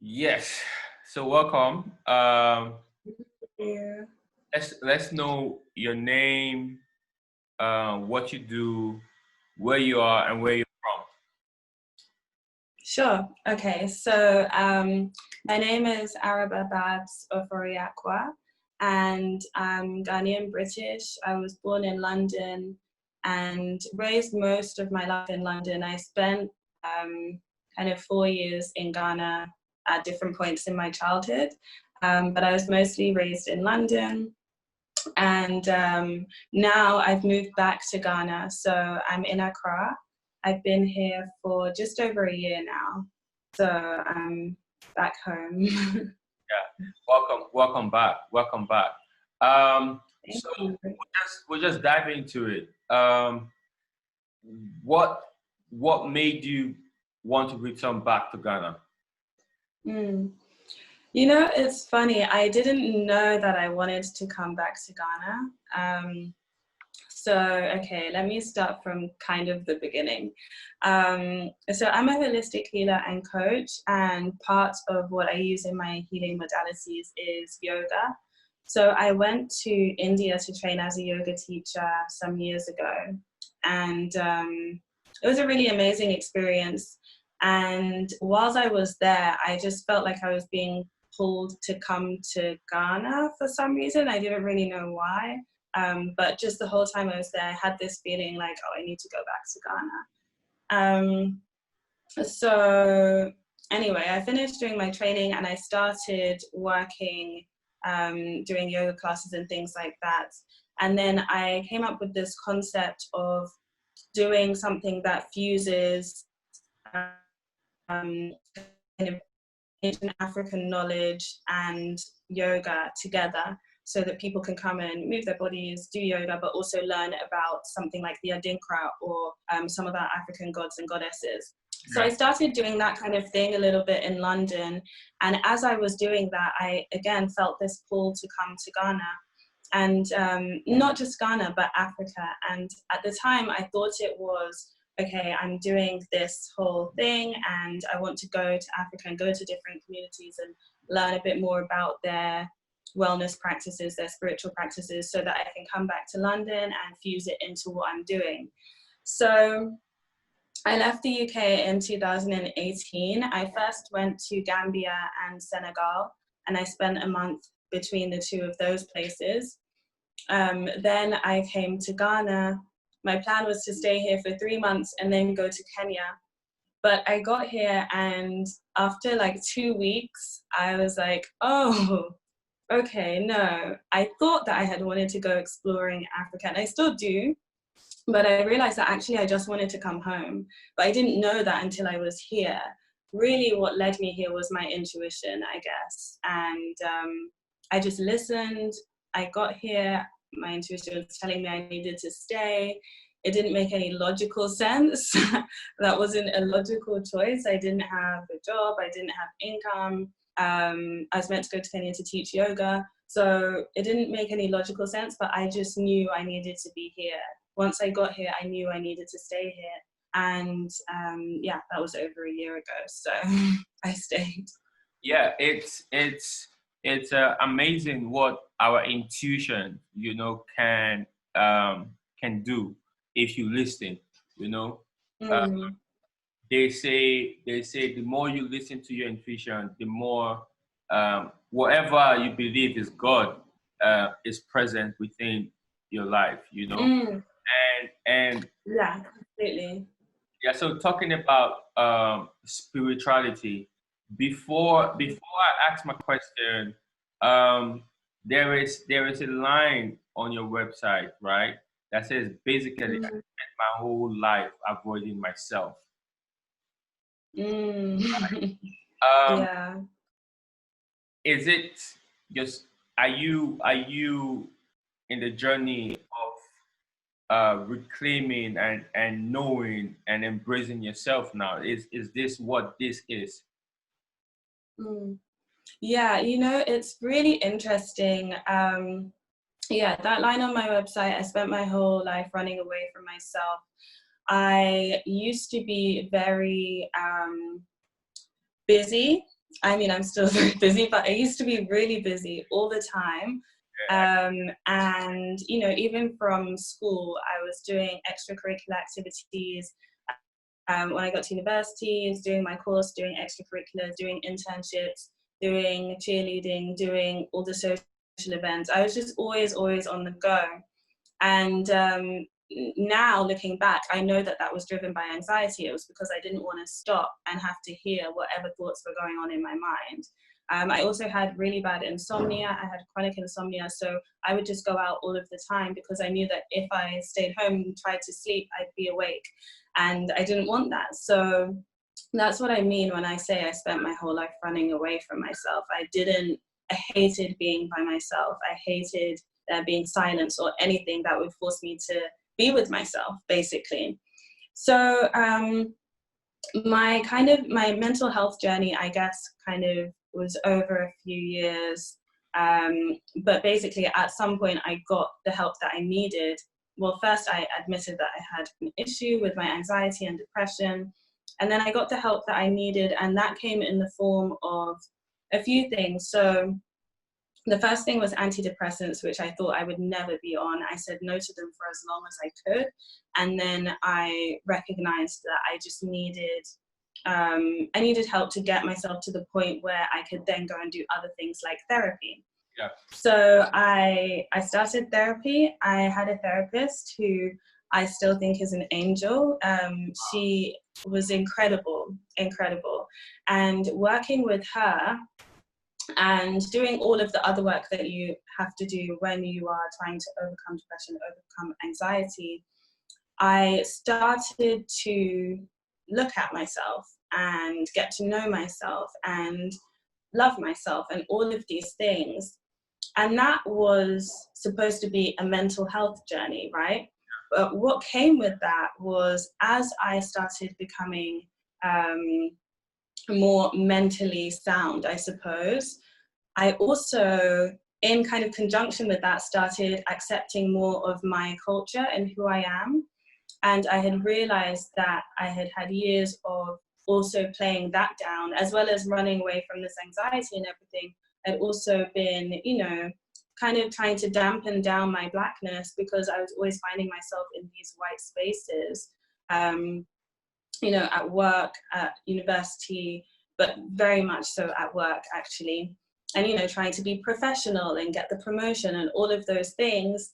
Yes. So welcome. Yeah. Let's know your name, what you do, where you are, and where you're from. Sure. Okay. So my name is Araba Babs Ofori-Acquah, and I'm Ghanaian British. I was born in London and raised most of my life in London. I spent kind of 4 years in Ghana at different points in my childhood, but I was mostly raised in London. And now I've moved back to Ghana, so I'm in Accra. I've been here for just over a year now, so I'm back home. Yeah. Welcome back. Welcome back. Um, Thank so you. we'll just dive into it. What what made you want to return back to Ghana? Mm. You know, it's funny. I didn't know that I wanted to come back to Ghana. Okay, let me start from kind of the beginning. So I'm a holistic healer and coach, and part of what I use in my healing modalities is yoga. So I went to India to train as a yoga teacher some years ago, and it was a really amazing experience. And whilst I was there, I just felt like I was being pulled to come to Ghana for some reason. I didn't really know why. But just the whole time I was there, I had this feeling like, oh, I need to go back to Ghana. So anyway, I finished doing my training and I started working, doing yoga classes and things like that. And then I came up with this concept of doing something that fuses kind of Asian African knowledge and yoga together, so that people can come and move their bodies, do yoga, but also learn about something like the Adinkra or some of our African gods and goddesses. So I started doing that kind of thing a little bit in London. And as I was doing that, I again felt this pull to come to Ghana. And not just Ghana, but Africa. And at the time, I thought it was, okay, I'm doing this whole thing and I want to go to Africa and go to different communities and learn a bit more about their wellness practices, their spiritual practices, so that I can come back to London and fuse it into what I'm doing. So I left the UK in 2018. I first went to Gambia and Senegal, and I spent a month between the two of those places. Then I came to Ghana. My plan was to stay here for 3 months and then go to Kenya. But I got here, and after like 2 weeks, I was like, oh, okay, no. I thought that I had wanted to go exploring Africa, and I still do. But I realized that actually I just wanted to come home. But I didn't know that until I was here. Really, what led me here was my intuition, I guess. And I just listened. I got here. My intuition was telling me I needed to stay. It didn't make any logical sense. That wasn't a logical choice. I didn't have a job. I didn't have income. I was meant to go to Kenya to teach yoga. So it didn't make any logical sense, but I just knew I needed to be here. Once I got here, I knew I needed to stay here. And yeah, that was over a year ago. So I stayed. Yeah, it's amazing what our intuition, can do if you listen. You know, uh, Mm. they say the more you listen to your intuition, the more whatever you believe is God is present within your life. Mm. And Yeah, completely. yeah, so talking about spirituality, before I ask my question, there is a line on your website, right, that says basically I Mm. spent my whole life avoiding myself. Mm. Um, Yeah. is it just are you in the journey of reclaiming and knowing and embracing yourself now? Is this what this is? Mm. Yeah, you know, it's really interesting. Yeah, that line on my website, I spent my whole life running away from myself. I used to be very busy. I mean, I'm still very busy, but I used to be really busy all the time. And, you know, even from school, I was doing extracurricular activities. When I got to university, doing my course, doing extracurriculars, doing internships, doing cheerleading, doing all the social events. I was just always on the go. And now looking back, I know that that was driven by anxiety. It was because I didn't want to stop and have to hear whatever thoughts were going on in my mind. I also had really bad insomnia. I had chronic insomnia, so I would just go out all of the time because I knew that if I stayed home and tried to sleep, I'd be awake, and I didn't want that. So that's what I mean when I say I spent my whole life running away from myself. I hated being by myself. I hated there being silence or anything that would force me to be with myself, basically. So my mental health journey, I guess, kind of was over a few years. But basically at some point I got the help that I needed. Well, first I admitted that I had an issue with my anxiety and depression. And then I got the help that I needed, and that came in the form of a few things. So the first thing was antidepressants, which I thought I would never be on. I said no to them for as long as I could. And then I recognized that I just needed, I needed help to get myself to the point where I could then go and do other things like therapy. Yeah. So I started therapy. I had a therapist who I still think is an angel. She was incredible. And working with her and doing all of the other work that you have to do when you are trying to overcome depression, overcome anxiety, I started to look at myself and get to know myself and love myself and all of these things. And that was supposed to be a mental health journey, right? But what came with that was, as I started becoming more mentally sound, I suppose, I also, in kind of conjunction with that, started accepting more of my culture and who I am. And I had realized that I had had years of also playing that down, as well as running away from this anxiety and everything. I'd also been, you know, kind of trying to dampen down my Blackness because I was always finding myself in these white spaces, you know, at work, at university, but very much so at work, actually. And, you know, trying to be professional and get the promotion and all of those things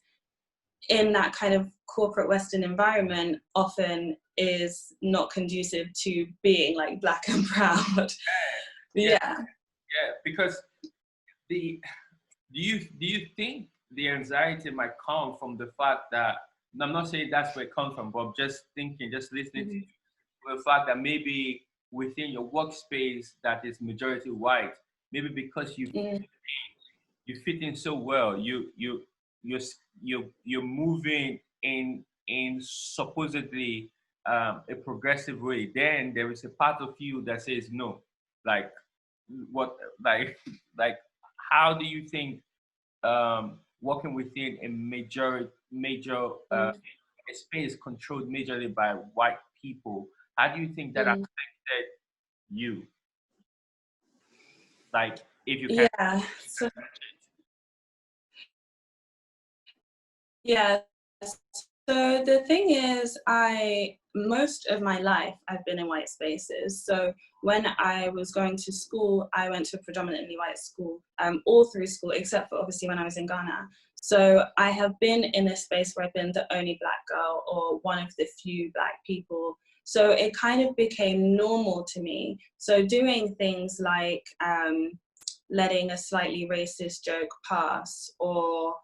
in that kind of corporate Western environment often is not conducive to being like Black and proud. Yeah. Because do you think the anxiety might come from the fact that, and I'm not saying that's where it comes from, but I'm just thinking, just listening to the fact that maybe within your workspace that is majority white, maybe because you fit in so well, you're moving in supposedly a progressive way, then there is a part of you that says no. Like what, like how do you think working within a major space controlled majorly by white people, how do you think that affected you? Like, if you can. Yeah. Yeah. So the thing is, most of my life I've been in white spaces. So when I was going to school, I went to a predominantly white school, all through school, except for obviously when I was in Ghana. So I have been in a space where I've been the only Black girl or one of the few Black people. So it kind of became normal to me. So doing things like letting a slightly racist joke pass, or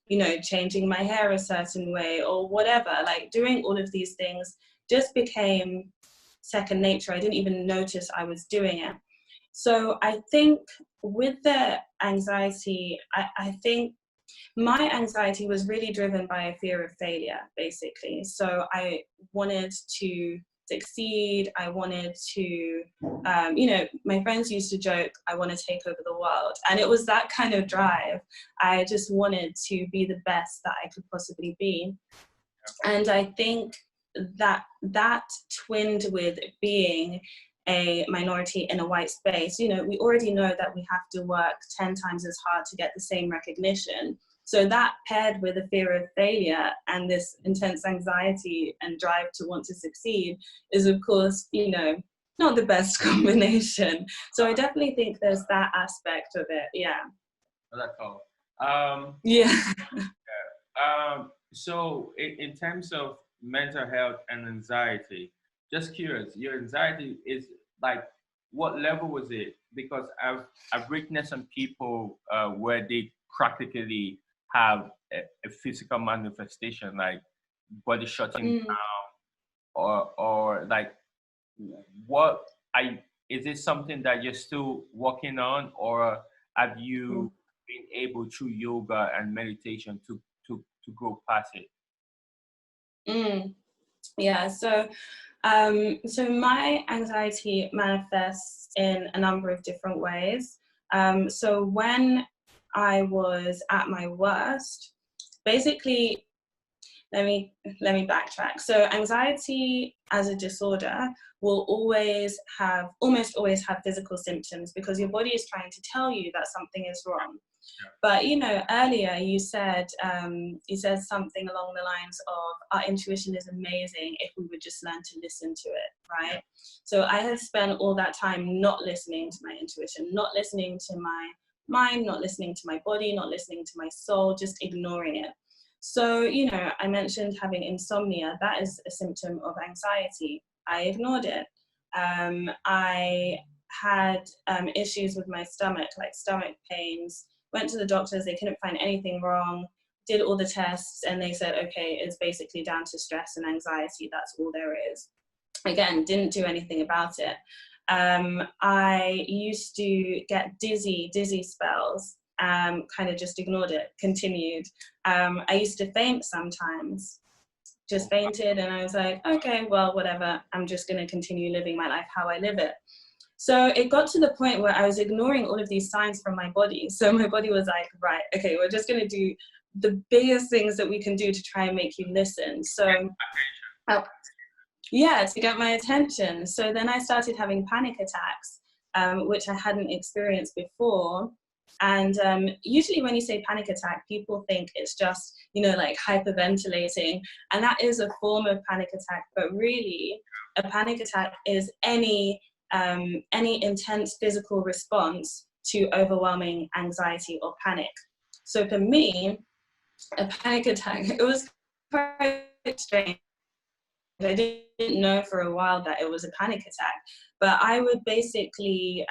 you know, changing my hair a certain way or whatever, like doing all of these things just became second nature. I didn't even notice I was doing it. So I think with the anxiety, I think my anxiety was really driven by a fear of failure, basically. So I wanted to succeed. I wanted to, you know, my friends used to joke, I want to take over the world. And it was that kind of drive. I just wanted to be the best that I could possibly be. And I think that twinned with being a minority in a white space, you know, we already know that we have to work 10 times as hard to get the same recognition. So that paired with a fear of failure and this intense anxiety and drive to want to succeed is, of course, you know, not the best combination. So I definitely think there's that aspect of it. Yeah. Oh, that's all. Yeah. So in terms of mental health and anxiety, just curious, your anxiety is like, what level was it? Because I've witnessed some people where they practically have a physical manifestation, like body shutting down, or like, what is it something that you're still working on, or have you been able through yoga and meditation to go past it? Yeah, so my anxiety manifests in a number of different ways. So when I was at my worst, basically, let me backtrack. So anxiety as a disorder will almost always have physical symptoms because your body is trying to tell you that something is wrong. But you know, earlier you said something along the lines of our intuition is amazing if we would just learn to listen to it, right? So I had spent all that time not listening to my intuition, not listening to my mind, not listening to my body, not listening to my soul, just ignoring it. So, you know, I mentioned having insomnia. That is a symptom of anxiety. I ignored it. I had issues with my stomach, like stomach pains. Went to the doctors, they couldn't find anything wrong, did all the tests, and they said, okay, it's basically down to stress and anxiety, that's all there is. Again, didn't do anything about it. I used to get dizzy spells, kind of just ignored it, continued. I used to faint sometimes, just fainted, and I was like, okay, well, whatever, I'm just gonna continue living my life how I live it. So it got to the point where I was ignoring all of these signs from my body. So my body was like, right, okay, we're just gonna do the biggest things that we can do to try and make you listen. So, yeah, to get my attention. So then I started having panic attacks, which I hadn't experienced before. And usually when you say panic attack, people think it's just, you know, like hyperventilating. And that is a form of panic attack. But really, a panic attack is any intense physical response to overwhelming anxiety or panic. So for me, a panic attack, it was quite strange. I didn't know for a while that it was a panic attack, but I would basically,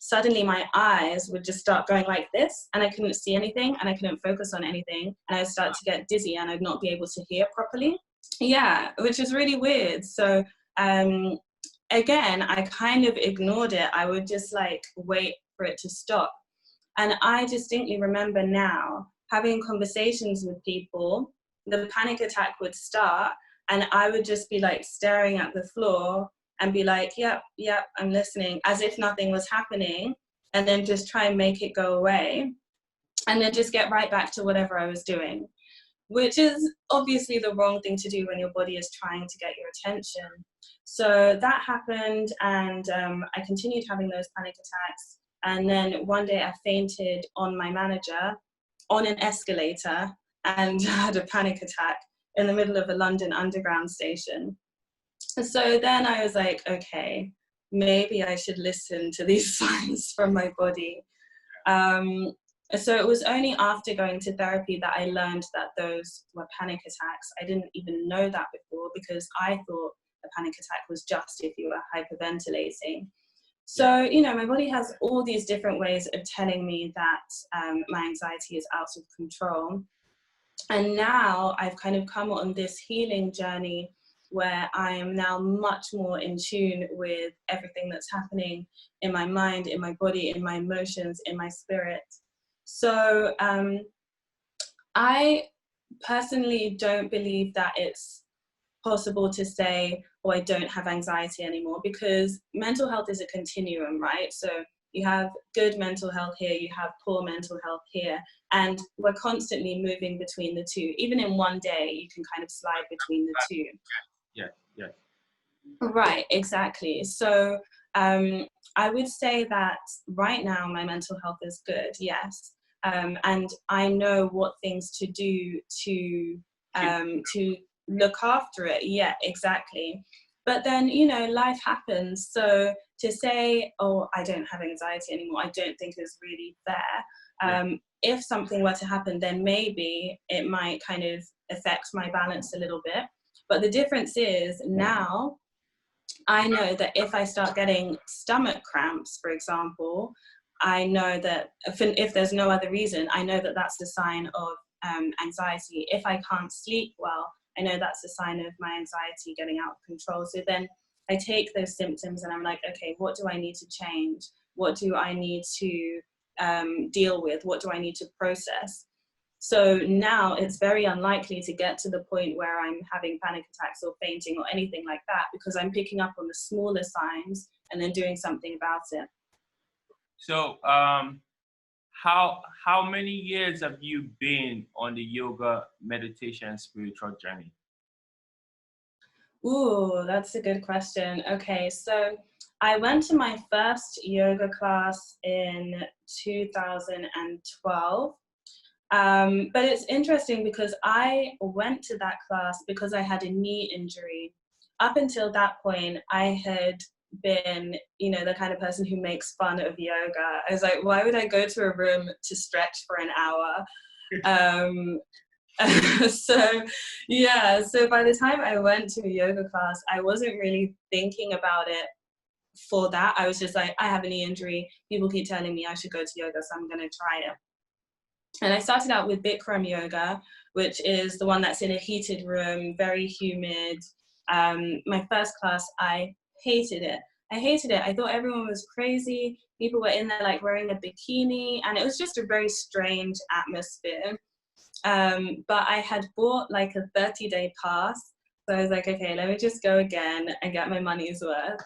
suddenly my eyes would just start going like this, and I couldn't see anything, and I couldn't focus on anything, and I'd start to get dizzy, and I'd not be able to hear properly. Yeah, which is really weird. So again, I kind of ignored it. I would just like wait for it to stop. And I distinctly remember now having conversations with people, the panic attack would start, and I would just be like staring at the floor and be like, yep, I'm listening, as if nothing was happening, and then just try and make it go away, and then just get right back to whatever I was doing, which is obviously the wrong thing to do when your body is trying to get your attention. So that happened, and I continued having those panic attacks. And then one day I fainted on my manager on an escalator and had a panic attack in the middle of a London Underground station. So then I was like, okay, maybe I should listen to these signs from my body. So it was only after going to therapy that I learned that those were panic attacks. I didn't even know that before because I thought a panic attack was just if you were hyperventilating. So, you know, my body has all these different ways of telling me that my anxiety is out of control. And now I've kind of come on this healing journey where I am now much more in tune with everything that's happening in my mind, in my body, in my emotions, in my spirit. So I personally don't believe that it's possible to say, oh, I don't have anxiety anymore, because mental health is a continuum, right? So you have good mental health here, you have poor mental health here, and we're constantly moving between the two. Even in one day, you can kind of slide between the two. Yeah. Right, exactly. So I would say that right now my mental health is good, yes. And I know what things to do to look after it. Yeah, exactly. But then, you know, life happens. So to say, oh, I don't have anxiety anymore, I don't think is really fair. If something were to happen, then maybe it might kind of affect my balance a little bit. But the difference is now I know that if I start getting stomach cramps, for example, I know that if there's no other reason, I know that that's the sign of anxiety. If I can't sleep well, I know that's a sign of my anxiety getting out of control. So then I take those symptoms and I'm like, okay, what do I need to change? What do I need to deal with? What do I need to process? So now it's very unlikely to get to the point where I'm having panic attacks or fainting or anything like that, because I'm picking up on the smaller signs and then doing something about it. So how many years have you been on the yoga, meditation, spiritual journey? Ooh, that's a good question. Okay, so I went to my first yoga class in 2012. But it's interesting because I went to that class because I had a knee injury. Up until that point, I had been, you know, the kind of person who makes fun of yoga. I was like, why would I go to a room to stretch for an hour? So yeah, so by the time I went to a yoga class, I wasn't really thinking about it for that. I was just like, I have a knee injury. People keep telling me I should go to yoga, so I'm going to try it. And I started out with Bikram yoga, which is the one that's in a heated room, very humid. My first class, I hated it. I hated it. I thought everyone was crazy. People were in there like wearing a bikini, and it was just a very strange atmosphere. But I had bought like a 30-day pass. So I was like, okay, let me just go again and get my money's worth.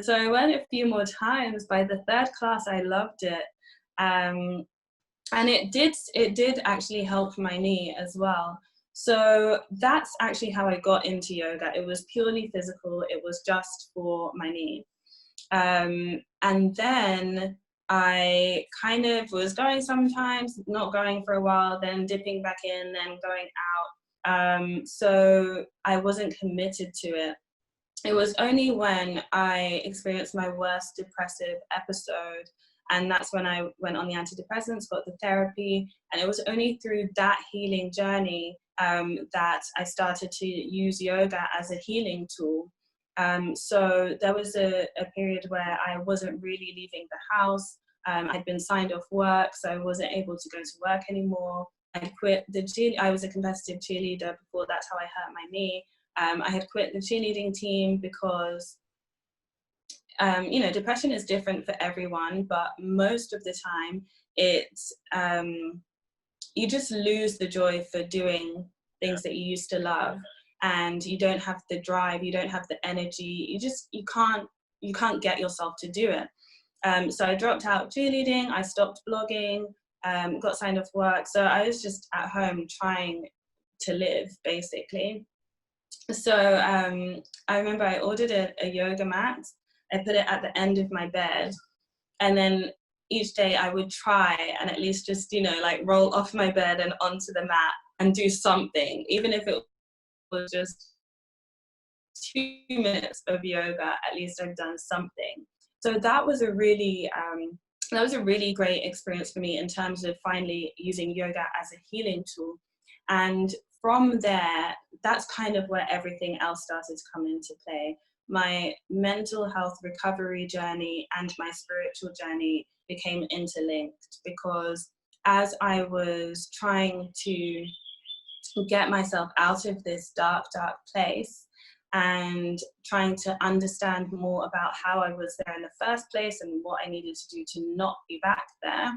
So I went a few more times. By the third class, I loved it. And it did actually help my knee as well. So that's actually how I got into yoga. It was purely physical. It was just for my knee. And then I kind of was going sometimes, not going for a while, then dipping back in, then going out. So I wasn't committed to it. It was only when I experienced my worst depressive episode, and that's when I went on the antidepressants, got the therapy, and it was only through that healing journey that I started to use yoga as a healing tool. So there was a period where I wasn't really leaving the house. I'd been signed off work, so I wasn't able to go to work anymore. I quit I was a competitive cheerleader before. That's how I hurt my knee. I had quit the cheerleading team because you know, depression is different for everyone, but most of the time it's you just lose the joy for doing things that you used to love, and you don't have the drive, you don't have the energy, you can't get yourself to do it. So I dropped out cheerleading, I stopped blogging, got signed off work, so I was just at home trying to live, basically. So I remember I ordered a yoga mat. I put it at the end of my bed, and then each day I would try and at least just, you know, like roll off my bed and onto the mat and do something, even if it was just 2 minutes of yoga. At least I've done something. So that was a really great experience for me in terms of finally using yoga as a healing tool. And from there, that's kind of where everything else started to come into play. My mental health recovery journey and my spiritual journey became interlinked, because as I was trying to get myself out of this dark place and trying to understand more about how I was there in the first place and what I needed to do to not be back there,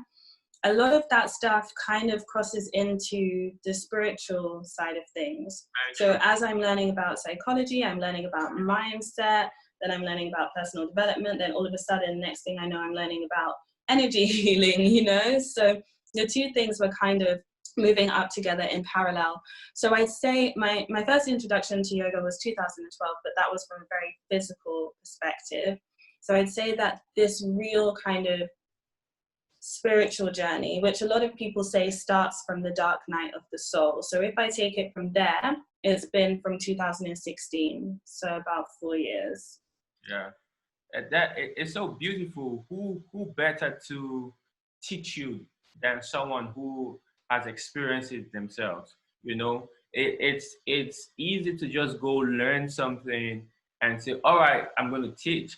a lot of that stuff kind of crosses into the spiritual side of things. So as I'm learning about psychology, I'm learning about mindset, then I'm learning about personal development, then all of a sudden, next thing I know, I'm learning about energy healing, you know? So the two things were kind of moving up together in parallel. So I'd say my first introduction to yoga was 2012, but that was from a very physical perspective. So I'd say that this real kind of spiritual journey, which a lot of people say starts from the dark night of the soul. So if I take it from there, it's been from 2016, so about 4 years. Yeah, and it's so beautiful. Who better to teach you than someone who has experienced it themselves? You know, it's easy to just go learn something and say, all right, I'm going to teach,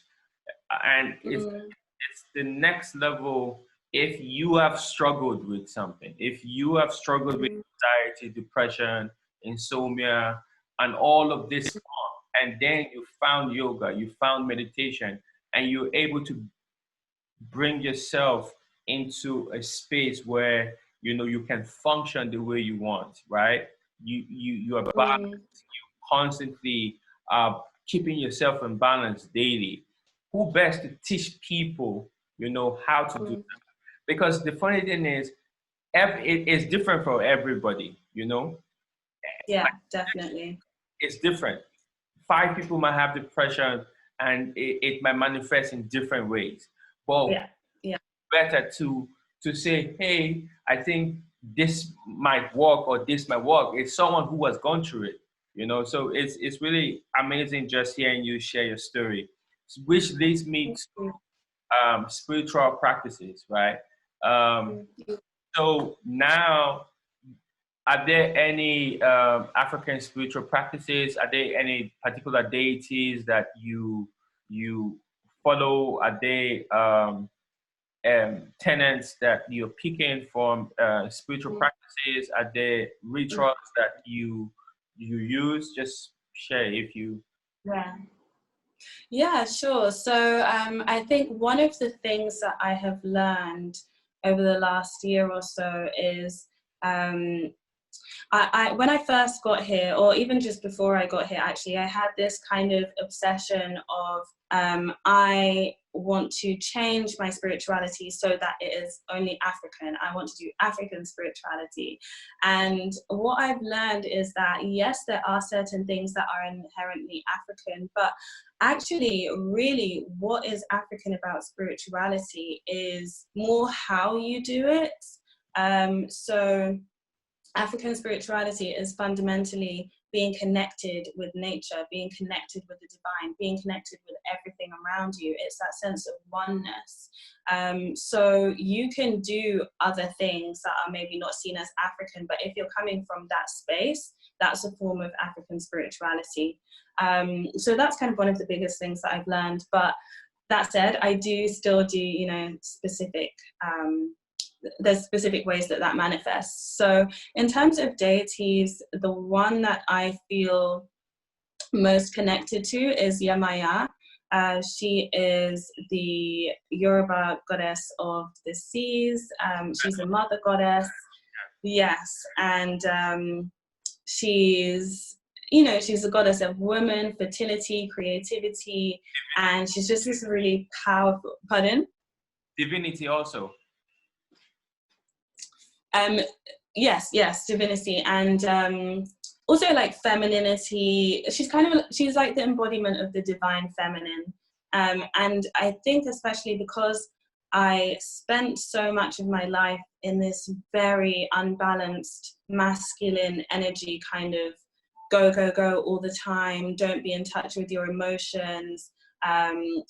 and it's the next level. If you have struggled with something, if you have struggled with anxiety, depression, insomnia, and all of this, and then you found yoga, you found meditation, and you're able to bring yourself into a space where you can function the way you want, right? You are balanced, you constantly keeping yourself in balance daily. Who best to teach people how to do that? Because the funny thing is, it is different for everybody. Yeah, definitely. It's different. 5 people might have depression, and it might manifest in different ways. But Yeah. better to say, hey, I think this might work or this might work. It's someone who has gone through it. So it's really amazing just hearing you share your story, which leads me to spiritual practices, right? So now, are there any African spiritual practices? Are there any particular deities that you follow? Are they tenets that you're picking from spiritual practices? Are there rituals that you use? Just share if you. Yeah, sure. So I think one of the things that I have learned over the last year or so is I when I first got here, or even just before I got here, actually, I had this kind of obsession of I want to change my spirituality so that it is only African. I want to do African spirituality. And what I've learned is that, yes, there are certain things that are inherently African, but actually, really, what is African about spirituality is more how you do it. So African spirituality is fundamentally being connected with nature, being connected with the divine, being connected with everything around you. It's that sense of oneness. So you can do other things that are maybe not seen as African, but if you're coming from that space, that's a form of African spirituality. So that's kind of one of the biggest things that I've learned. But that said, I do still do, specific there's specific ways that manifests. So in terms of deities, the one that I feel most connected to is Yamaya. She is the Yoruba goddess of the seas. She's a mother goddess. Yes. And she's a goddess of women, fertility, creativity, and she's just this really powerful, pardon? Divinity also. Yes, divinity, and also like femininity. She's like the embodiment of the divine feminine. And I think especially because I spent so much of my life in this very unbalanced masculine energy, kind of go, go, go all the time, don't be in touch with your emotions,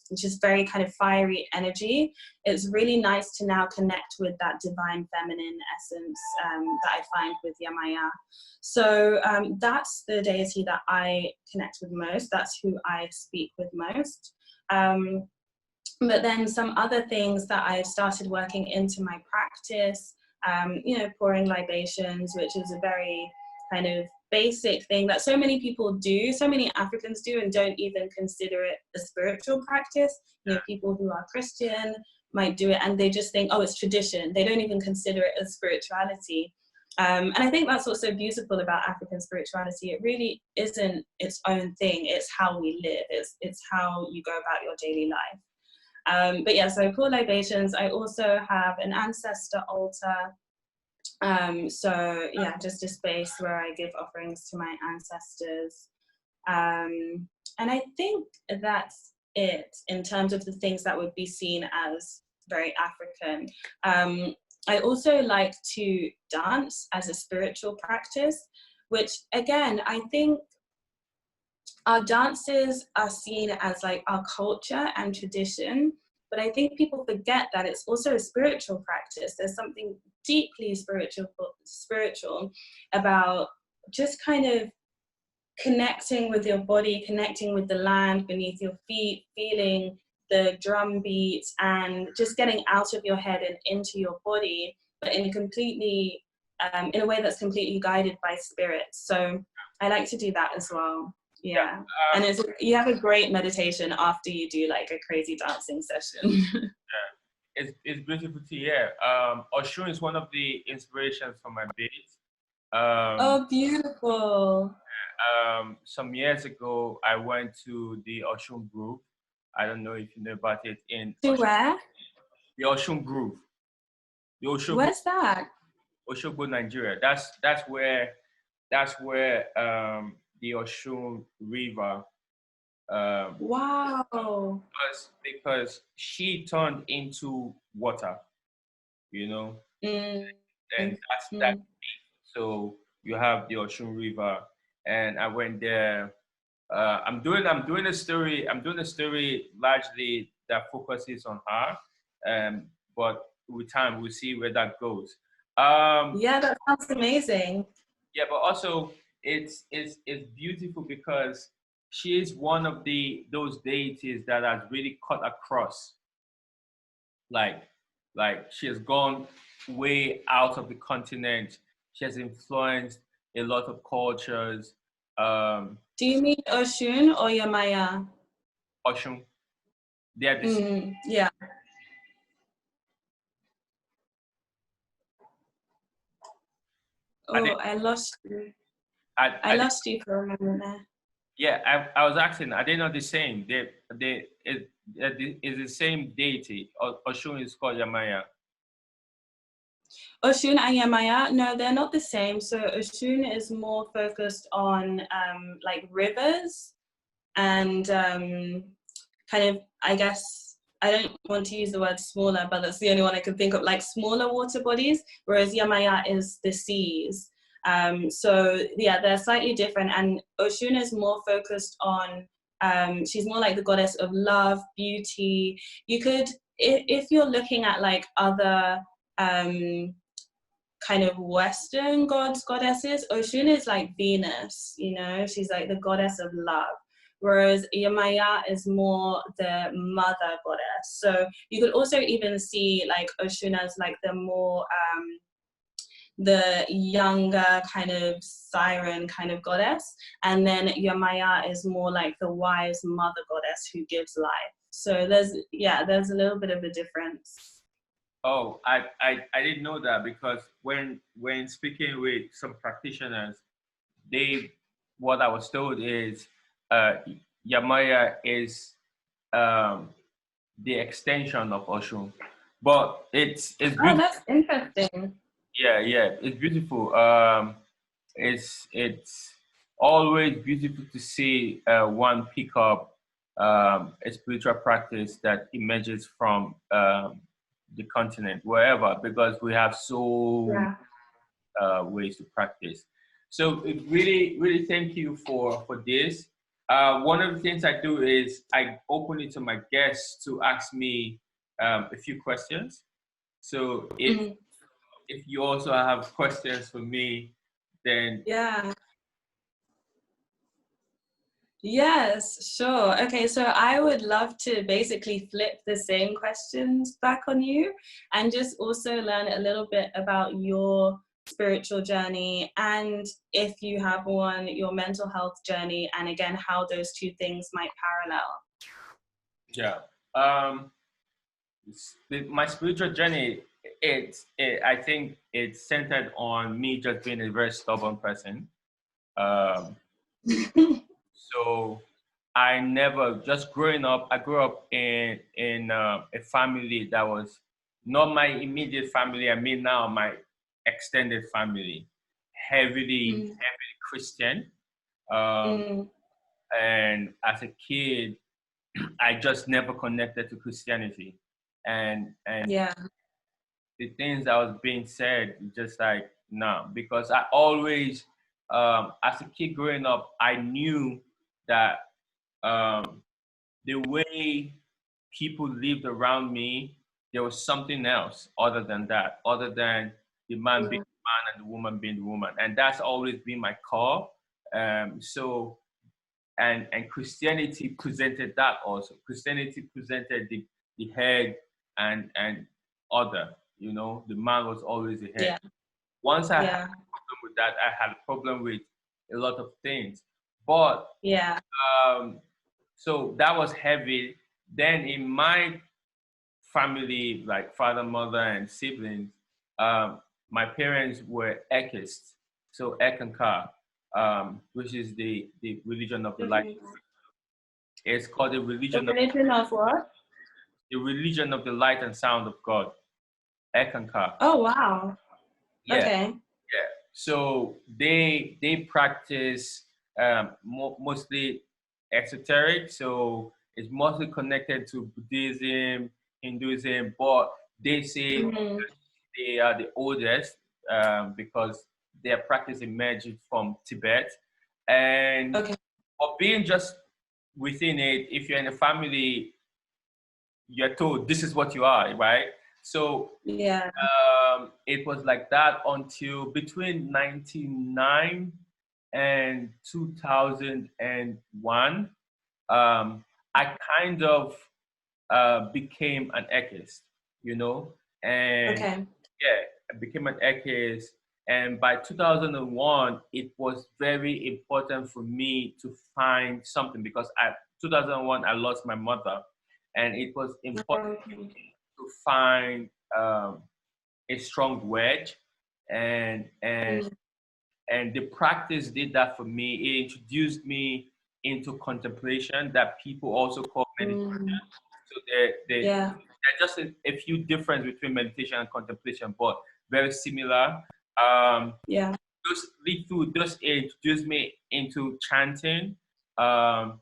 which is very kind of fiery energy. It's really nice to now connect with that divine feminine essence that I find with Yamaya. So that's the deity that I connect with most. That's who I speak with most. But then some other things that I've started working into my practice, pouring libations, which is a very kind of basic thing that so many people do, so many Africans do, and don't even consider it a spiritual practice. People who are Christian might do it and they just think, oh, it's tradition. They don't even consider it as spirituality. And I think that's what's so beautiful about African spirituality. It really isn't its own thing. It's how we live. It's how you go about your daily life. But yeah, so I pour libations. I also have an ancestor altar. So yeah, just a space where I give offerings to my ancestors. And I think that's it in terms of the things that would be seen as very African. I also like to dance as a spiritual practice, which again, I think our dances are seen as like our culture and tradition, but I think people forget that it's also a spiritual practice. There's something deeply spiritual about just kind of connecting with your body, connecting with the land beneath your feet, feeling the drum beats, and just getting out of your head and into your body, but in a way that's completely guided by spirit. So I like to do that as well. Yeah. And you have a great meditation after you do like a crazy dancing session. It's beautiful to hear. Oshun is one of the inspirations for my beats. Oh, beautiful. Some years ago, I went to the Oshun Grove. I don't know if you know about it. To where? The Oshun Grove. The Oshun Where's that? Okhogbe, Nigeria. That's where the Oshun River. Wow. Because she turned into water, Mm. and that's that. So you have the Oshun River, and I went there. I'm doing a story. I'm doing a story largely that focuses on her, but with time we'll see where that goes. Yeah, that sounds amazing. Yeah, but also it's beautiful because she is one of those deities that has really cut across. Like she has gone way out of the continent. She has influenced a lot of cultures. Do you mean Oshun or Yamaya? Oshun, they are the same. Yeah. Oh, I lost you. I lost you for a moment there. Yeah, I was asking, are they not the same? It's the same deity. Oshun is called Yamaya. Oshun and Yamaya, no, they're not the same. So Oshun is more focused on like rivers and kind of, I guess, I don't want to use the word smaller, but that's the only one I can think of, like smaller water bodies, whereas Yamaya is the seas. So yeah, they're slightly different, and Oshun is more focused on, she's more like the goddess of love, beauty. You could, if you're looking at like other kind of Western goddesses, Oshun is like Venus, she's like the goddess of love. Whereas Yamaya is more the mother goddess. So you could also even see like Oshun as like the more, the younger kind of siren kind of goddess. And then Yamaya is more like the wise mother goddess who gives life. So there's a little bit of a difference. Oh, I didn't know that, because when speaking with some practitioners, what I was told is Yamaya is the extension of Oshun, but it's beautiful. Oh, that's interesting. Yeah, it's beautiful. It's always beautiful to see one pick up a spiritual practice that emerges from the continent, wherever, because we have so ways to practice. So it really thank you for this. One of the things I do is I open it to my guests to ask me a few questions. So if you also have questions for me, then Yes, sure. Okay, so I would love to basically flip the same questions back on you and just also learn a little bit about your spiritual journey, and if you have one, your mental health journey, and again, how those two things might parallel. Yeah. My spiritual journey, I think it's centered on me just being a very stubborn person. So I never, just growing up, I grew up in a family that was not my immediate family. I mean, now my extended family, heavily Christian. Um, and as a kid, I just never connected to Christianity, and Yeah. the things that was being said, just like no, because I always, as a kid growing up, I knew that um, the way people lived around me, there was something else other than that, other than the man being the man and the woman being the woman, and that's always been my core. So and Christianity presented that also. Christianity presented the head and other. You know, the man was always the head. Yeah. Once I had Yeah. a problem with that, I had a problem with a lot of things. But Yeah. so that was heavy. Then in my family, like father, mother, and siblings, my parents were Ekists, so Ekanka, which is the religion of the light. It's called The religion of what? the religion of the light and sound of God, Ekanka. Oh, wow. Yeah, Okay. yeah. So they practice mostly esoteric. So it's mostly connected to Buddhism, Hinduism, but they say they are the oldest because their practice emerged from Tibet. And Okay. or being just within it, if you're in a family, you're told this is what you are, right? So Yeah. it was like that until between 99 and 2001. I kind of became an echist, you know, and Okay. yeah, I became an echist. And by 2001, it was very important for me to find something because 2001, I lost my mother, and it was important Okay. to find a strong wedge, and and Mm. and the practice did that for me. It introduced me into contemplation that people also call meditation. Mm. So there Yeah. are just a few difference between meditation and contemplation, but very similar. Yeah. Those lead through those introduced me into chanting. Um,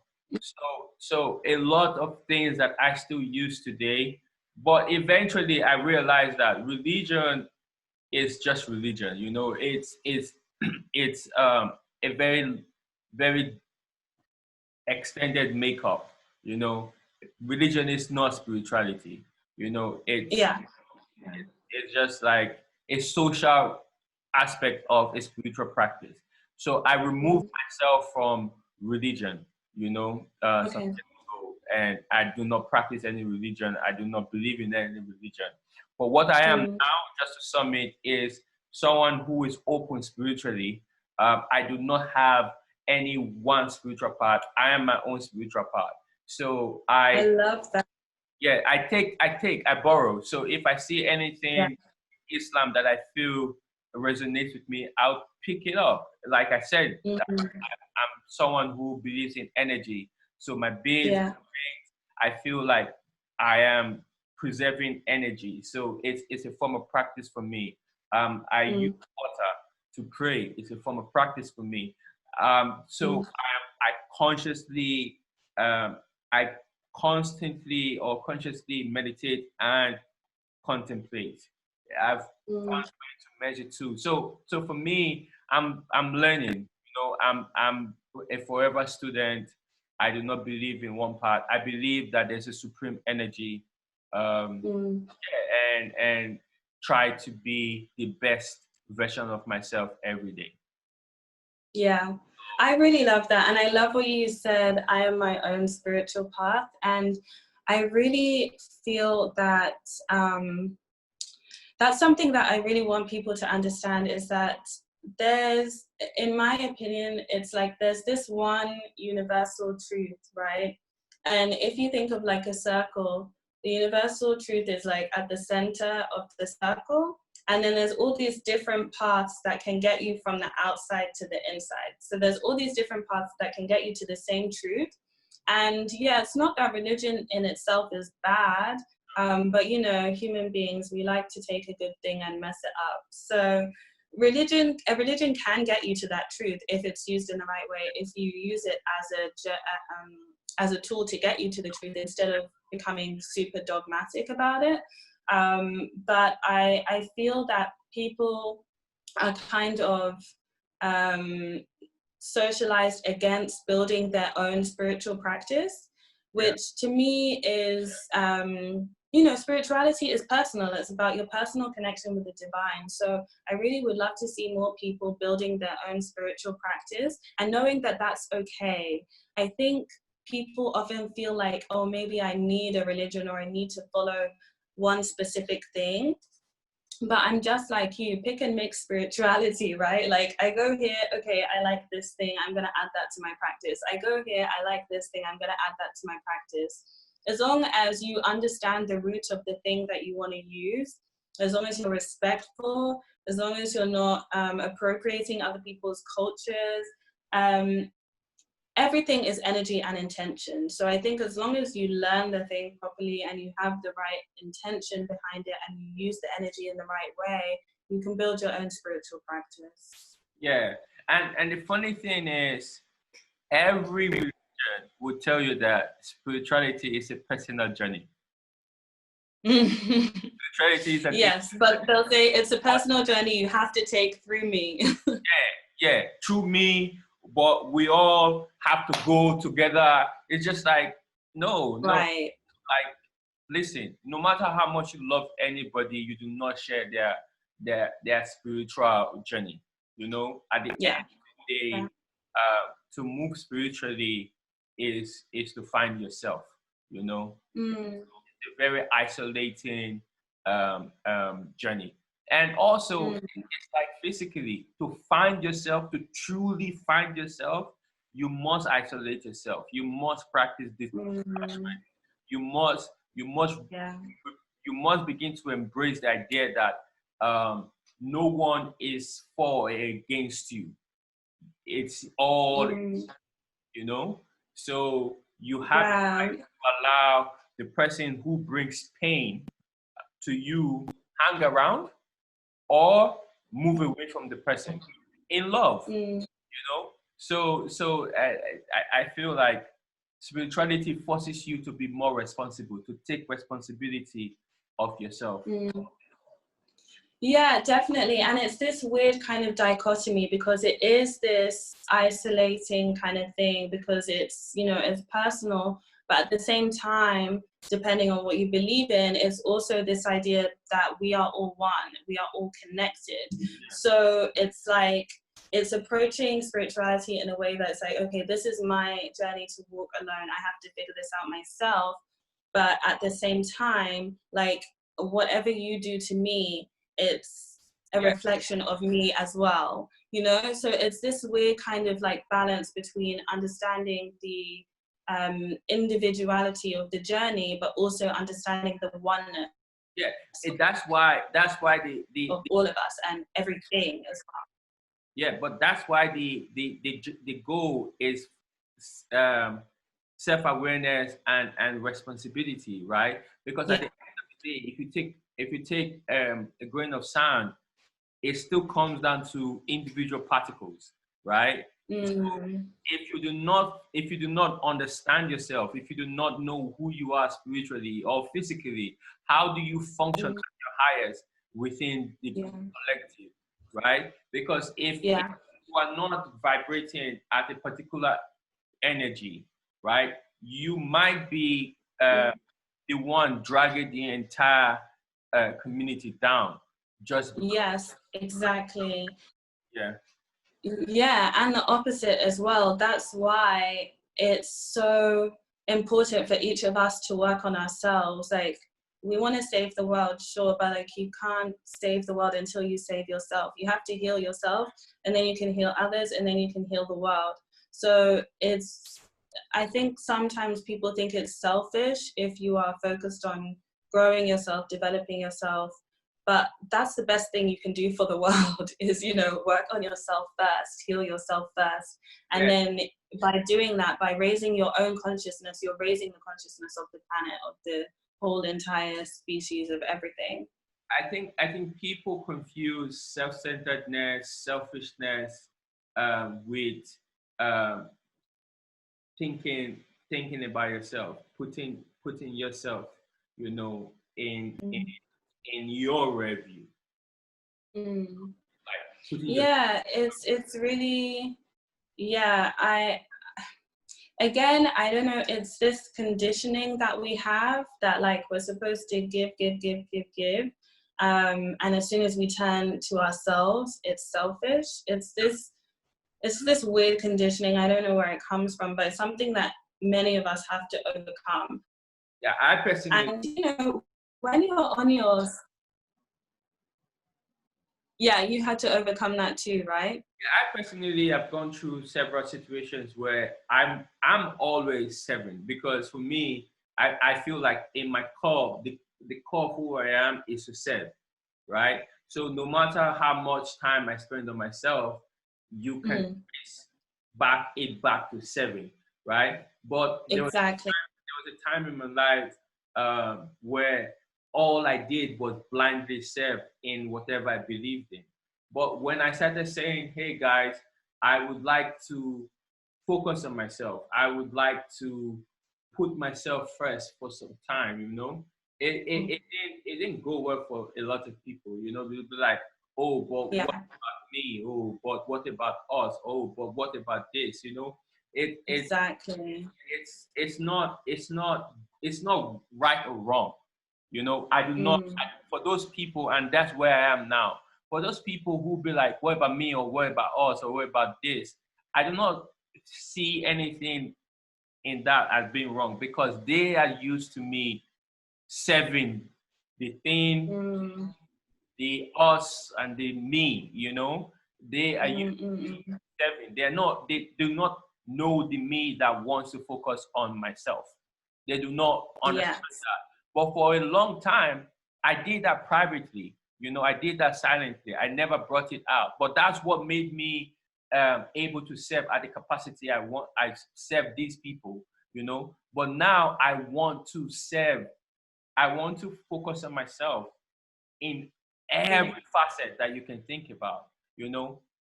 so a lot of things that I still use today, but eventually I realized that religion is just religion. You know, it's it's a very extended makeup. You know, religion is not spirituality. You know, Yeah. it's just like a social aspect of a spiritual practice. So I removed Mm. myself from religion, you know, some Okay. years ago, and I do not practice any religion. I do not believe in any religion. But what I am Mm. now, just to sum it, is someone who is open spiritually. I do not have any one spiritual path. I am my own spiritual path. So I love that. yeah, I borrow. So if I see Yeah. anything Islam that I feel resonates with me, I'll pick it up. Like I said, Mm. I'm someone who believes in energy. So my being, Yeah. I feel like I am preserving energy. So it's a form of practice for me. I use Mm. water to pray. It's a form of practice for me. So Mm. I consciously, I constantly or consciously meditate and contemplate. I've Mm. found a way to measure too. So for me, I'm learning. You know, I'm a forever student. I do not believe in one part. I believe that there's a supreme energy, Mm. and try to be the best version of myself every day. Yeah, I really love that. And I love what you said, I am my own spiritual path. And I really feel that that's something that I really want people to understand is that there's, in my opinion, it's like there's this one universal truth, right? And if you think of like a circle, the universal truth is like at the center of the circle. And then there's all these different paths that can get you from the outside to the inside. So there's all these different paths that can get you to the same truth. And yeah, it's not that religion in itself is bad, But you know, human beings, we like to take a good thing and mess it up. So a religion can get you to that truth if it's used in the right way, if you use it as a tool to get you to the truth instead of becoming super dogmatic about it. But I feel that people are kind of socialized against building their own spiritual practice, which to me is, you know, spirituality is personal. It's about your personal connection with the divine. So I really would love to see more people building their own spiritual practice and knowing that that's okay. I think people often feel like, oh, maybe I need a religion or I need to follow one specific thing. But I'm just like you, pick and mix spirituality, right? Like I go here, okay, I like this thing, I'm gonna add that to my practice. I go here, I like this thing, I'm gonna add that to my practice. As long as you understand the root of the thing that you want to use, as long as you're respectful, as long as you're not appropriating other people's cultures, everything is energy and intention. So I think as long as you learn the thing properly and you have the right intention behind it and you use the energy in the right way, you can build your own spiritual practice. Yeah. And the funny thing is, every religion will tell you that spirituality is a personal journey. Spirituality is an yes, but they'll say it's a personal journey you have to take through me. yeah, through me, but we all have to go together. It's just like, no. Right. Like, listen, no matter how much you love anybody, you do not share their spiritual journey. You know, at the end of the day, to move spiritually is to find yourself. You know, it's a very isolating journey. And also, it's like physically, to find yourself, to truly find yourself, you must isolate yourself. You must practice detachment. You must begin to embrace the idea that no one is for or against you. It's all, you know. So you have to allow the person who brings pain to you hang around, or move away from the person in love, you know. So I feel like spirituality forces you to be more responsible, to take responsibility of yourself. Yeah, definitely. And it's this weird kind of dichotomy, because it is this isolating kind of thing, because it's, you know, it's personal, but at the same time, depending on what you believe in, it's also this idea that we are all one, we are all connected. So it's like, it's approaching spirituality in a way that's like, okay, this is my journey to walk alone. I have to figure this out myself. But at the same time, like, whatever you do to me, it's a reflection of me as well, you know? So it's this weird kind of like balance between understanding the individuality of the journey, but also understanding the oneness. Yeah, that's why the of all of us and everything as well. Yeah, but that's why the goal is self-awareness and responsibility, right? Because at the end of the day, if you take a grain of sand, it still comes down to individual particles, right? So if you do not understand yourself, if you do not know who you are spiritually or physically, how do you function at your highest within the collective, right? Because if you are not vibrating at a particular energy, right, you might be the one dragging the entire community down. Just because. Yes, exactly. Yeah. Yeah, and the opposite as well. That's why it's so important for each of us to work on ourselves. Like, we want to save the world, sure, but like, you can't save the world until you save yourself. You have to heal yourself, and then you can heal others, and then you can heal the world. So I think sometimes people think it's selfish if you are focused on growing yourself, developing yourself. But that's the best thing you can do for the world is, you know, work on yourself first, heal yourself first. And then by doing that, by raising your own consciousness, you're raising the consciousness of the planet, whole entire species of everything. I think people confuse self-centeredness, selfishness, with um, thinking thinking about yourself, putting yourself, in Mm. in your review, Mm. like putting your Yeah, it's really, yeah, I don't know, it's this conditioning that we have that like we're supposed to give, give, give, give, give. And as soon as we turn to ourselves, it's selfish. It's this weird conditioning. I don't know where it comes from, but it's something that many of us have to overcome. yeah. I personally And when you're on yours, yeah, you had to overcome that too, right? I personally have gone through several situations where I'm always seven, because for me, I feel like in my core, the core of who I am is to serve, right? So no matter how much time I spend on myself, you can Mm, trace back to seven, right? But exactly. there was a time in my life, where all I did was blindly serve in whatever I believed in. But when I started saying, hey guys, I would like to focus on myself, I would like to put myself first for some time, it didn't go well for a lot of people. They'll be like, oh, but what Yeah, about me? Oh, but what about us? Oh, but what about this? It exactly. it's not right or wrong. I do not Mm, for those people, and that's where I am now. For those people who be like, what about me, or what about us, or what about this? I do not see anything in that as being wrong, because they are used to me serving the thing, mm, the us and the me. They are used mm, mm, mm. serving. They do not know the me that wants to focus on myself. They do not understand Yes. that. But for a long time, I did that privately. I did that silently. I never brought it out. But that's what made me able to serve at the capacity I want. I serve these people. But now I want to serve. I want to focus on myself in every Mm, facet that you can think about, so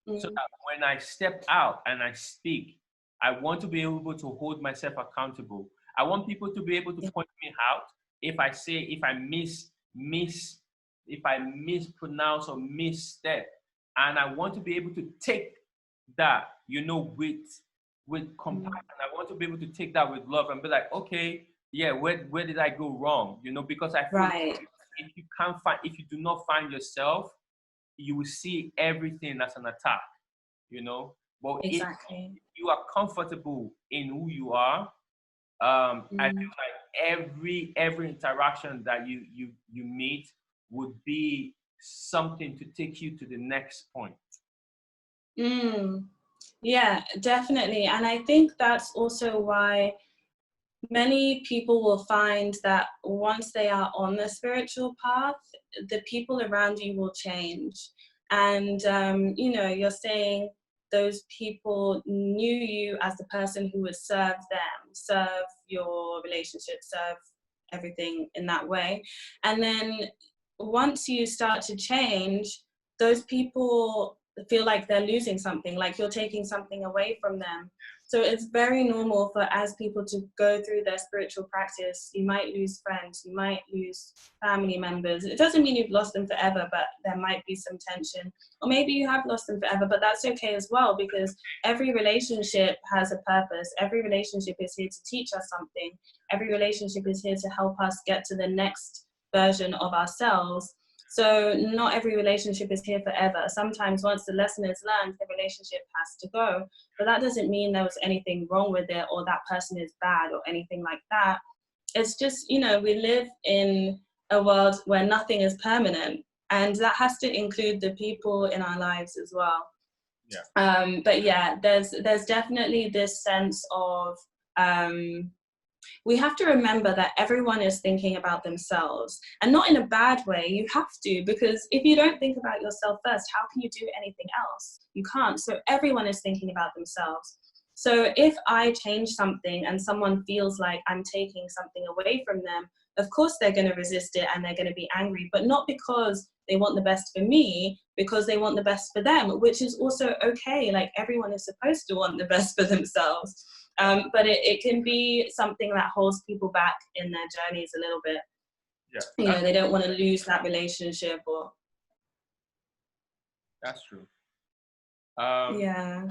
mm, that when I step out and I speak, I want to be able to hold myself accountable. I want people to be able to yeah, point me out if I if I mispronounce or misstep, and I want to be able to take that, with mm. compassion. I want to be able to take that with love and be like, okay, yeah, where did I go wrong? Because I feel Right. if you do not find yourself, you will see everything as an attack, but if Exactly. you are comfortable in who you are, I Mm, feel like every interaction that you meet would be something to take you to the next point. mm. Yeah, definitely. And I think that's also why many people will find that once they are on the spiritual path, the people around you will change. And, you're saying those people knew you as the person who would serve them, serve your relationship, serve everything in that way. And then once you start to change, those people feel like they're losing something, like you're taking something away from them. So it's very normal for as people to go through their spiritual practice, you might lose friends, you might lose family members. It doesn't mean you've lost them forever, but there might be some tension. Or maybe you have lost them forever, but that's okay as well, because every relationship has a purpose. Every relationship is here to teach us something. Every relationship is here to help us get to the next version of ourselves. So not every relationship is here forever. Sometimes once the lesson is learned, the relationship has to go. But that doesn't mean there was anything wrong with it or that person is bad or anything like that. It's just, we live in a world where nothing is permanent. And that has to include the people in our lives as well. Yeah. But yeah, there's definitely this sense of we have to remember that everyone is thinking about themselves, and not in a bad way. You have to, because if you don't think about yourself first, how can you do anything else? You can't. So everyone is thinking about themselves. So if I change something and someone feels like I'm taking something away from them, of course they're going to resist it and they're going to be angry, but not because they want the best for me, because they want the best for them, which is also okay. Like, everyone is supposed to want the best for themselves. But it can be something that holds people back in their journeys a little bit. Yeah. You know, they don't want to lose that relationship or. That's true. Yeah.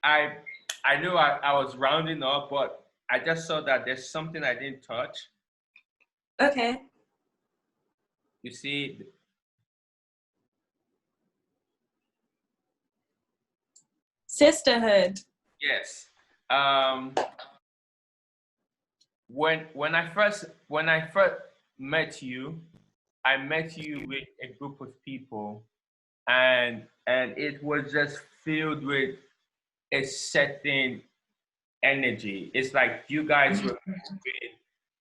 I knew I was rounding up, but I just saw that there's something I didn't touch. Okay. You see, Sisterhood. yes. When I first met you, I met you with a group of people, and it was just filled with a certain energy. It's like you guys were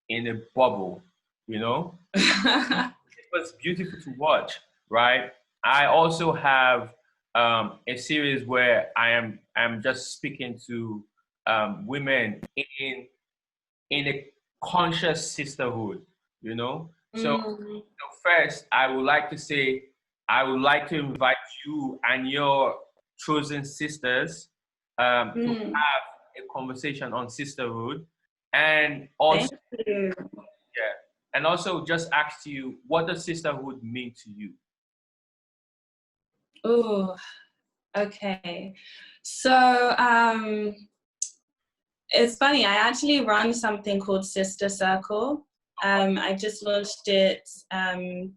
in a bubble, you know? It was beautiful to watch, right? I also have a series where I'm just speaking to women in a conscious sisterhood, you know? So, first, I would like to say, I would like to invite you and your chosen sisters to have a conversation on sisterhood, and also, Thank you. yeah, and also just ask you, what does sisterhood mean to you? Oh, okay. So it's funny, I actually run something called Sister Circle. I just launched it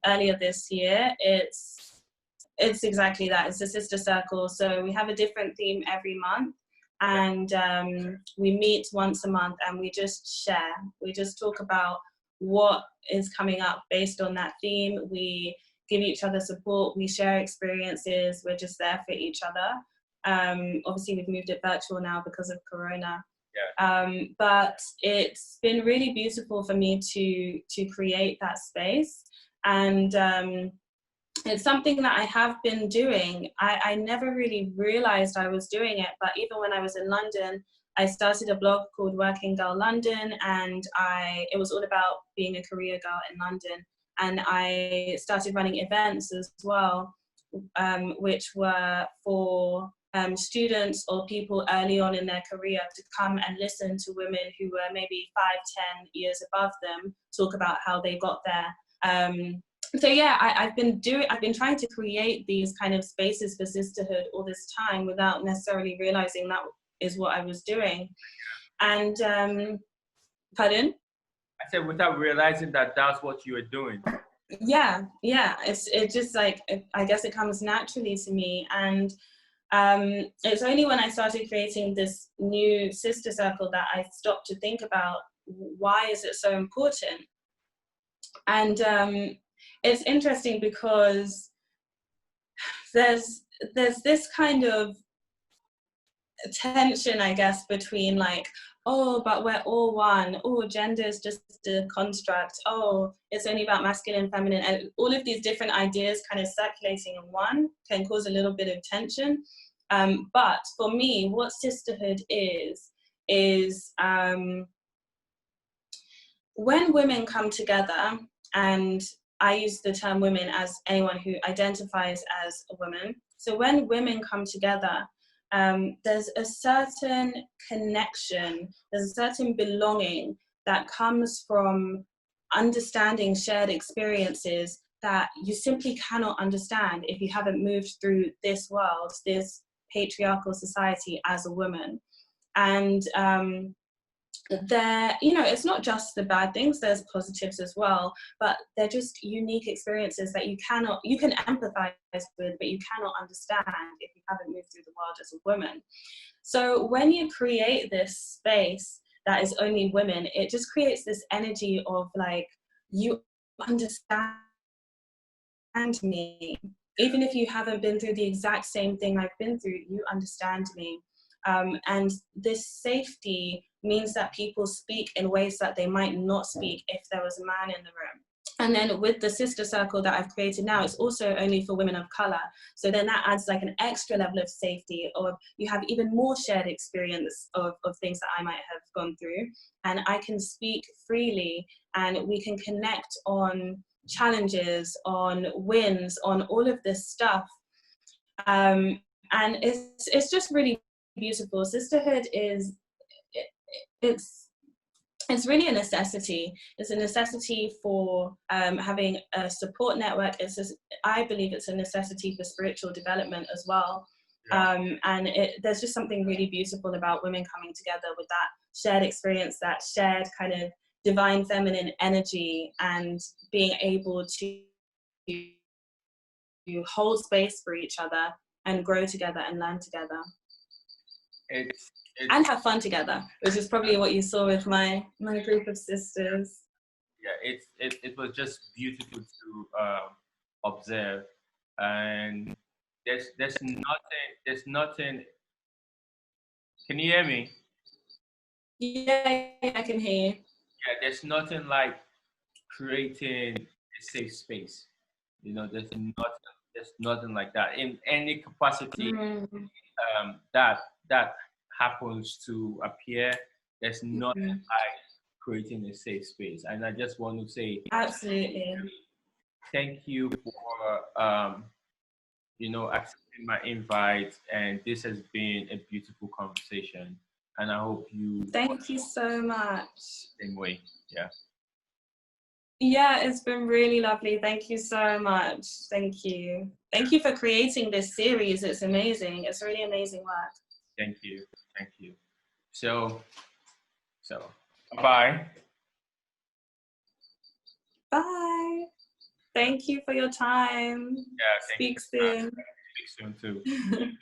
earlier this year. It's exactly that. It's a sister circle. So we have a different theme every month, and we meet once a month and we just share. We just talk about what is coming up based on that theme. We give each other support. We share experiences. We're just there for each other. Obviously, we've moved it virtual now because of Corona. But it's been really beautiful for me to create that space, and it's something that I have been doing. I never really realized I was doing it, but even when I was in London, I started a blog called Working Girl London, and it was all about being a career girl in London. And I started running events as well, which were for students or people early on in their career to come and listen to women who were maybe 5-10 years above them talk about how they got there. So yeah, I've been trying to create these kind of spaces for sisterhood all this time without necessarily realizing that is what I was doing. And pardon? I said without realizing that that's what you were doing. Yeah, it just like, I guess it comes naturally to me. And it's only when I started creating this new sister circle that I stopped to think about, why is it so important? And it's interesting because there's this kind of tension, I guess, between like, oh, but we're all one. Oh, gender is just a construct. Oh, it's only about masculine, feminine, and all of these different ideas kind of circulating in one can cause a little bit of tension. But for me, what sisterhood is when women come together, and I use the term women as anyone who identifies as a woman. So when women come together, there's a certain connection, there's a certain belonging that comes from understanding shared experiences that you simply cannot understand if you haven't moved through this world, this patriarchal society as a woman. And it's not just the bad things, there's positives as well, but they're just unique experiences that you can empathize with, but you cannot understand if you haven't moved through the world as a woman. So when you create this space that is only women, it just creates this energy of like, you understand me. Even if you haven't been through the exact same thing I've been through, you understand me. And this safety means that people speak in ways that they might not speak if there was a man in the room. And then with the sister circle that I've created now, it's also only for women of color. So then that adds like an extra level of safety, or you have even more shared experience of things that I might have gone through. And I can speak freely, and we can connect on challenges, on wins, on all of this stuff. And it's just really beautiful. Sisterhood is, it's really a necessity. It's a necessity for having a support network. I believe it's a necessity for spiritual development as well. Yeah. And there's just something really beautiful about women coming together with that shared experience, that shared kind of divine feminine energy, and being able to hold space for each other and grow together and learn together. And have fun together, which is probably what you saw with my group of sisters. Yeah, it was just beautiful to observe, and there's nothing. Can you hear me? Yeah, I can hear you. Yeah, there's nothing like creating a safe space. You know, there's nothing like that in any capacity. That happens to appear. There's nothing like creating a safe space. And I just want to say, absolutely, thank you for accepting my invite. And this has been a beautiful conversation. And I hope you. Thank you so much. Same way, yeah. Yeah, it's been really lovely. Thank you so much. Thank you. Thank you for creating this series. It's amazing. It's really amazing work. Thank you. Thank you. So bye. Bye. Thank you for your time. Yeah, Speak soon. Speak soon too.